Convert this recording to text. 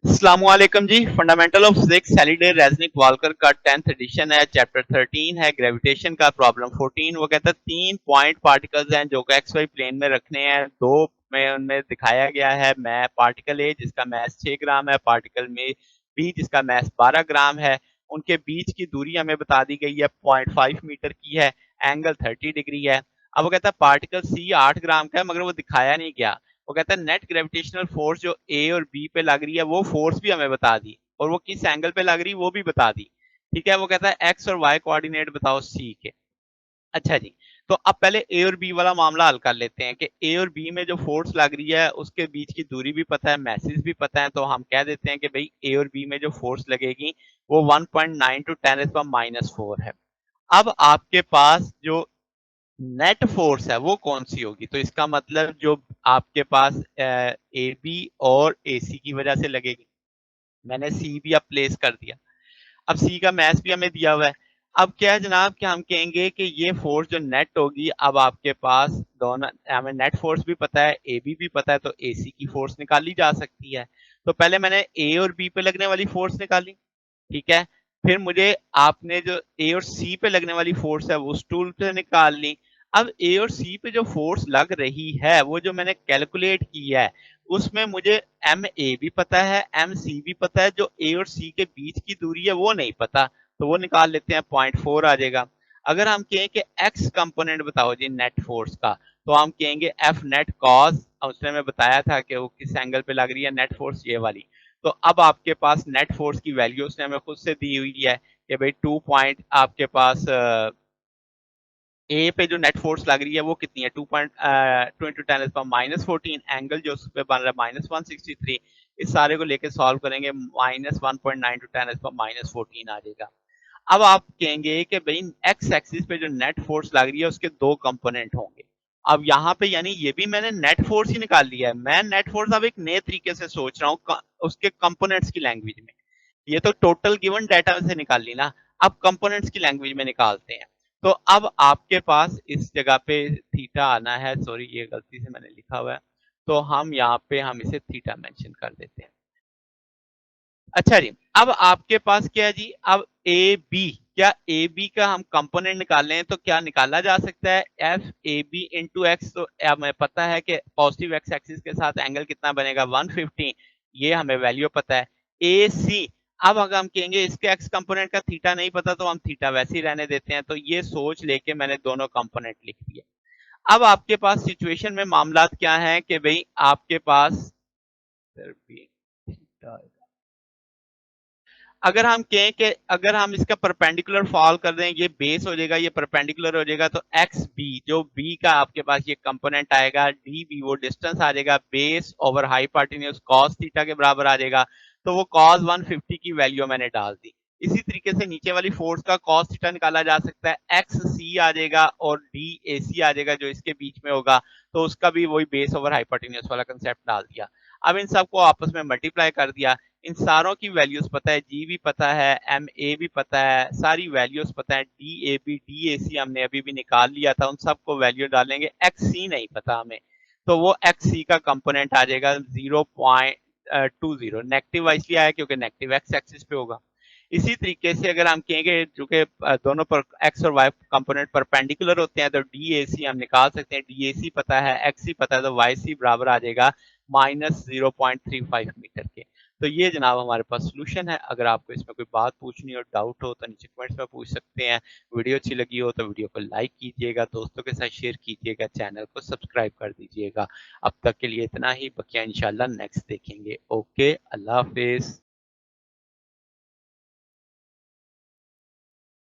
अस्सलामुअलैकुम जी। Fundamental of physics Halliday Resnick Walker का 10th एडिशन है। चैप्टर 13 है ग्रेविटेशन का, प्रॉब्लम 14। वो कहता है तीन पॉइंट पार्टिकल्स हैं जो कि एक्स वाई प्लेन में रखने हैं। दो में उनमें दिखाया गया है मैं पार्टिकल ए जिसका मैस 6 ग्राम है, पार्टिकल में बी जिसका मैस 12 ग्राम है। उनके बीच की दूरी हमें बता दी गई है 0.5 मीटर की है, एंगल 30 डिग्री है। अब वो कहता है पार्टिकल सी 8 ग्राम का है मगर वो दिखाया नहीं गया। वो कहता है नेट ग्रेविटेशनल फोर्स जो ए और बी पे लग रही है वो फोर्स भी हमें बता दी और वो किस एंगल पे लग रही है वो भी बता दी। ठीक है, वो कहता है एक्स और वाई कोऑर्डिनेट बताओ सी के। अच्छा जी, तो अब पहले ए और बी वाला मामला हल कर लेते हैं कि ए और बी में जो फोर्स लग रही है उसके बीच की दूरी भी पता है, मैसेज भी पता है। तो हम कह देते हैं कि भाई ए और बी में जो फोर्स लगेगी वो 1.9 टू 10⁻⁴ है। अब आपके पास जो नेट फोर्स है वो कौन सी होगी? तो इसका मतलब जो आपके पास ए बी और ए सी की वजह से लगेगी। मैंने सी भी अब प्लेस कर दिया। अब सी का मैथ भी हमें दिया हुआ है। अब क्या है जनाब कि हम कहेंगे कि ये फोर्स जो नेट होगी, अब आपके पास दोनों हमें नेट फोर्स भी पता है, ए बी भी पता है, तो ए सी की फोर्स निकाली जा सकती है। तो पहले मैंने ए और बी पे लगने वाली फोर्स निकाली, ठीक है। फिर मुझे आपने जो ए और सी पे लगने वाली फोर्स है वो उस टूल से निकाल ली। अब ए और सी पे जो फोर्स लग रही है वो जो मैंने कैलकुलेट की है उसमें मुझे एम ए भी पता है, एम सी भी पता है। जो ए और सी के बीच की दूरी है वो नहीं पता, तो वो निकाल लेते हैं, 0.4 आ जाएगा। अगर हम कहें कि एक्स कंपोनेंट बताओ जी नेट फोर्स का, तो हम कहेंगे एफ नेट कॉस, उसने हमें बताया था कि वो किस एंगल पे लग रही है नेट फोर्स, ये वाली। तो अब आपके पास नेट फोर्स की वैल्यू उसने हमें खुद से दी हुई है कि भाई 2 पॉइंट आपके पास ए पे जो नेट फोर्स लग रही है वो कितनी है, 2.2 × 10⁻⁴ एंगल जो उस पे बन रहा है -163। इस सारे को लेके सॉल्व करेंगे, -1.9 × 10⁻⁴ आ जाएगा। अब आप कहेंगे कि भाई एक्स एक्सिस पे जो नेट फोर्स लग रही है उसके दो कंपोनेंट होंगे। अब यहाँ पे यानी ये भी मैंने नेट फोर्स ही निकाल लिया है। मैं नेट फोर्स अब एक नए तरीके से सोच रहा हूँ उसके कंपोनेंट्स की लैंग्वेज में। ये तो टोटल गिवन डाटा से निकाल ली ना, अब कंपोनेंट्स की लैंग्वेज में निकालते हैं। तो अब आपके पास इस जगह पे थीटा आना है, सॉरी ये गलती से मैंने लिखा हुआ है, तो हम यहाँ पे हम इसे थीटा मेंशन कर देते हैं। अच्छा जी, अब आपके पास क्या है जी, अब ए बी, क्या ए बी का हम कंपोनेंट निकाल लें तो क्या निकाला जा सकता है, f a b into x. तो हमें पता है कि पॉजिटिव एक्स एक्सिस के साथ एंगल कितना बनेगा, 150। ये हमें वैल्यू पता है। ए सी, अब अगर हम कहेंगे इसके एक्स कंपोनेंट का थीटा नहीं पता तो हम थीटा वैसे ही रहने देते हैं। तो ये सोच लेके मैंने दोनों कंपोनेंट लिख दिए। अब आपके पास सिचुएशन में मामला क्या है कि भाई आपके पास अगर हम कहें कि अगर हम इसका परपेंडिकुलर फॉल कर दें, ये बेस हो जाएगा, ये परपेंडिकुलर हो जाएगा, तो एक्स बी जो बी का आपके पास ये कंपोनेंट आएगा, डी बी वो डिस्टेंस आ जाएगा, base over hypotenuse cos theta के बराबर आ जाएगा। तो वो कॉस 150 की वैल्यू मैंने डाल दी। इसी तरीके से नीचे वाली फोर्स का कॉस थीटा निकाला जा सकता है, एक्स सी आ जाएगा और डी ए सी आ जाएगा जो इसके बीच में होगा। तो उसका भी वही बेस ओवर हाइपोटेन्यूज वाला कंसेप्ट डाल दिया। अब इन सबको आपस में मल्टीप्लाई कर दिया। इन सारों की वैल्यूज पता है, जी भी पता है, एम ए भी पता है, सारी वैल्यूज पता है, D A B D A C हमने अभी भी निकाल लिया था। उन सबको वैल्यू डालेंगे, एक्स सी नहीं पता हमें, तो वो एक्स सी का कंपोनेंट आ जाएगा 0.20। नेगेटिव इसलिए आया क्योंकि नेगेटिव एक्स एक्सिस पे होगा। इसी तरीके से अगर हम कहेंगे चूंकि दोनों पर एक्स और वाई कंपोनेंट परपेंडिकुलर होते हैं तो डी ए सी हम निकाल सकते हैं। डी ए सी पता है, एक्स सी पता है, तो वाई सी बराबर आ जाएगा -0.35 मीटर के। तो ये जनाब हमारे पास सोल्यूशन है। अगर आपको इसमें कोई बात पूछनी हो, डाउट हो, तो नीचे कमेंट्स में पूछ सकते हैं। वीडियो अच्छी लगी हो तो वीडियो को लाइक कीजिएगा, दोस्तों के साथ शेयर कीजिएगा, चैनल को सब्सक्राइब कर दीजिएगा। अब तक के लिए इतना ही, बकिया इंशाल्लाह नेक्स्ट देखेंगे। ओके, अल्लाह हाफिज।